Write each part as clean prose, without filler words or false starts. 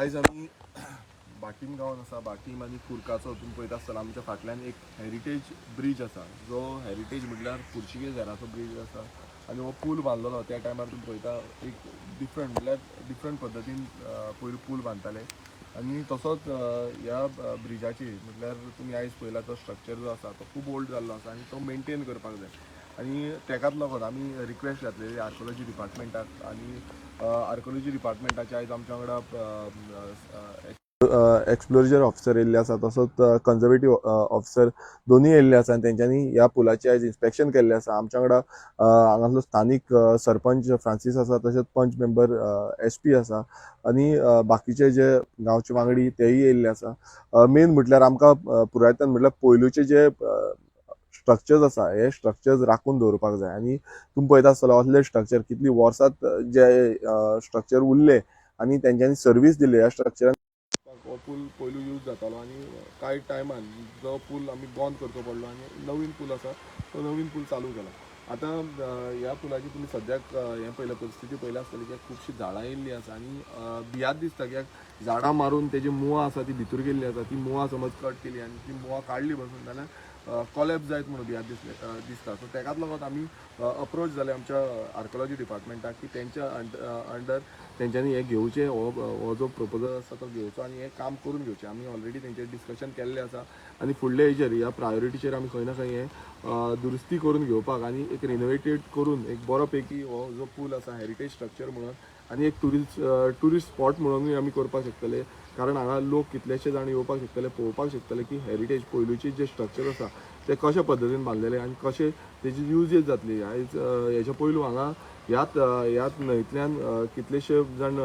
आयज आमी बाटीम गांवांत आसा. बाटीम आनी कुर्काचो तुमी पळयता आसतना आमच्या फाटल्यान एक हेरिटेज ब्रीज आसा, जो हेरिटेज म्हटल्यार पुर्तुगेज एराचो ब्रीज आसा. आनी हो पूल बांदलेलो त्या टायमार तुमी पळयता एक डिफरंट पद्दतीन पयलीं पूल बांदताले. आनी तसोच ह्या ब्रिजाची म्हटल्यार तुमी आयज पळयला तो स्ट्रक्चर जो आसा तो खूब ओल्ड जाल्लो आसा आनी तो मेनटेन करपाक जाय. आनी तेकाच लागून आमी रिक्वेस्ट घातलेली आर्कोलॉजी डिपार्टमेंटाक. आनी आर्कोलॉजी डिपार्टमेंटाचे आयज आमच्या वांगडा एक्सप्लोजर ऑफिसर येयल्ले आसा, तसोच कन्जर्वेटीव ऑफिसर दोनूय येयल्ले आसा. आनी तेंच्यांनी ह्या पुलाचे आयज इन्स्पेक्शन केल्लें आसा. आमच्या वांगडा हांगासलो स्थानीक सरपंच फ्रांसीस आसा, तशेंच पंच मेंबर SP आसा आनी बाकीचे जे गांवचे वांगडी तेय येयल्ले आसा. मेन म्हटल्यार आमकां पुरायतन म्हटल्यार पयलूचे जे स्ट्रक्चर्स आसा हे स्ट्रक्चर्स राखून दवरपाक जाय. आनी तुमी पळयता आसतलो असले स्ट्रक्चर कितली वर्सात जे स्ट्रक्चर उरले आनी तेंच्यांनी सर्वीस दिली ह्या स्ट्रक्चरान. हो पूल पयलू यूज जातालो आनी कांय टायमान जो पूल आमी बंद करचो पडलो आनी नवीन पूल आसा तो नवीन पूल चालू केला. आतां ह्या पुलाची तुमी सद्याक हें पळयल्या परिस्थिती पळयल्या आसतली की खुबशीं झाडां येयल्लीं आसा आनी भियात दिसता कित्याक झाडां मारून तेजी मुळां आसा ती भितर गेल्ली आसा. ती मुळां समज कट केली आनी ती मुळां काडली बसून जाल्यार कॉलेप्स जायत म्हणून भियात दिसता. सो तेकाच लागून आमी अप्रोच जाले आमच्या आर्कोलॉजी डिपार्टमेंटाक की तेंच्या अंडर तेंच्यांनी हे घेवचे, हो जो प्रपोजल आसा तो घेवचो आनी हें काम करून घेवचें. आमी ऑलरेडी तेंचेर डिस्कशन केल्लें आसा आनी फुडले हेचेर ह्या प्रायोरिटीचेर आमी खंय ना खंय हें दुरुस्ती करून घेवपाक आनी एक रिनोवेटेड करून एक बरो पैकी हो जो पूल आसा हेरिटेज स्ट्रक्चर म्हणून आनी एक टुरिस्ट स्पॉट म्हणूनूय आमी करपाक शकतले. कारण हांगा लोक कितलेशे जाण येवपाक शकतले, पळोवपाक शकतले की हेरिटेज पयलूचे जे स्ट्रक्चर आसा ते कशा पद्दतीन बांदलेले आनी कशे तेजी युजेज जातली. आयज हेच्या पयलू हांगा ह्याच न्हंयतल्यान कितलेशे जाण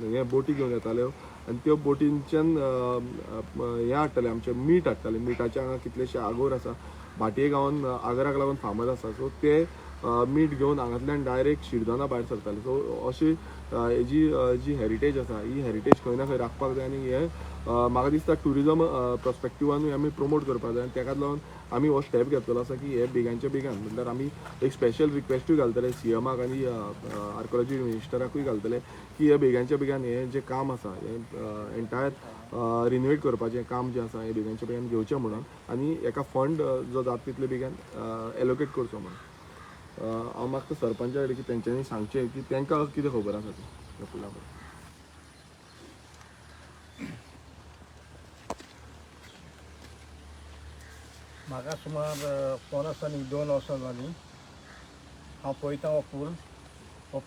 हे बोटी घेवन येताल्यो आनी त्यो बोटींच्यान हें हाडटाले, आमचें मीठ हाडटाले. मिठाचे हांगा कितलेशे आगोर आसा. भाटये गांवान आगराक लागून फामाद आसा. सो ते मीठ घेवन हांगांतल्यान डायरेक्ट शिरदोना भायर सरताले. सो अशी हेजी जी हेरिटेज आसा ही हेरिटेज खंय ना खंय राखपाक जाय आनी हे म्हाका दिसता ट्युरिजम पर्सपेक्टिवानूय आमी प्रमोट करपाक जाय. आनी तेकाच लागून आमी हो स्टेप घेतलेलो आसा की हे बेगांच्या बेगान म्हटल्यार आमी एक स्पेशल रिक्वेस्टूय घालतले CMाक आनी आर्कोलॉजी मिनिस्टराकूय घालतले की हे बेगांच्या बेगान हें जें काम आसा हें एंटायर रिनोवेट करपाचें काम जें आसा हें बेगांच्या बेगान घेवचें म्हणून आनी हेका फंड जो जाता तितले बेगान एलोकेट करचो म्हणून हांव मागता सरपंचा कडेन की तेंच्यांनी सांगचें की तेंकां कितें खबर आसा तें ह्या पुला बद्दल. म्हाका सुमार 2 वर्सां जालीं हांव पळयता हो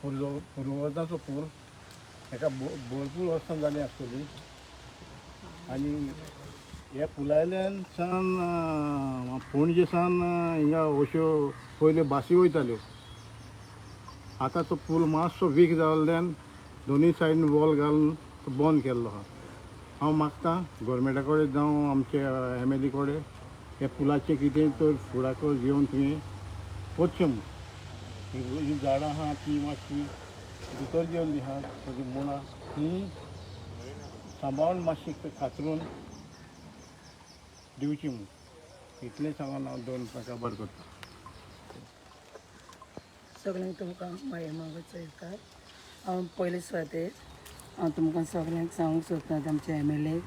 पुर्वजाचो पूल. हेका भरपूर वर्सां जालीं आसतलीं आनी ह्या पुलायल्यान सावन पणजे सावन हिंगा अश्यो पयल्यो बासी वयताल्यो. आतां तो पूल मातसो वीक जाल्ल्यान दोनूय सायडीन वॉल घालून तो बंद केल्लो आहा. हांव मागतां गोवोरमेंटा कडेन जावं आमचे MLA कडेन हे पुलाचें कितें तर फुडाकार घेवन थंय वचचें म्हणून. ही झाडां आहा ती मातशी भितर गेल्ली आहा ताची मुळां ती सांबाळून मातशी कातरून दिवची म्हणून इतलें सांगून हांव 2 काबार करतां. सगळ्यांक तुमकां मागीर मागत चलता. हांव पयले सुवातेर हांव तुमकां सगळ्यांक सांगूंक सोदता आमच्या MLA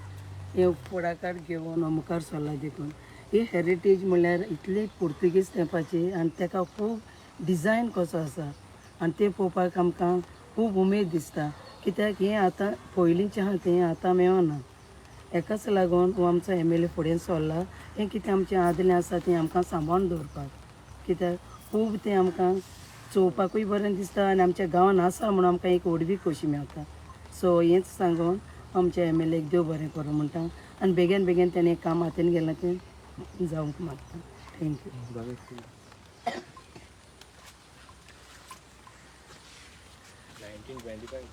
हे फुडाकार घेवन मुखार सरला देखून. ही हेरिटेज म्हणल्यार इतली पुर्तुगेज तेंपाची आनी तेका खूब डिजायन कसो आसा आनी तें पळोवपाक आमकां खूब उमेद दिसता. कित्याक हें आतां पयलींचें आहा तें आतां मेळना. हेकाच लागून हो आमचो MLA फुडें सरला. हें कितें आमचें आदलें आसा तें आमकां सांबाळून दवरपाक. कित्याक खूब तें आमकां चोवपाकूय बरें दिसता आनी आमच्या गांवांत आसा म्हणून आमकां एक उर्बा कशी मेळटा. सो हेंच सांगून आमच्या MLAक देव बरें करूं म्हणटा आनी बेगीन बेगीन तेणें काम हातीन गेलें तें जावंक मागता. थँक्यू. 1925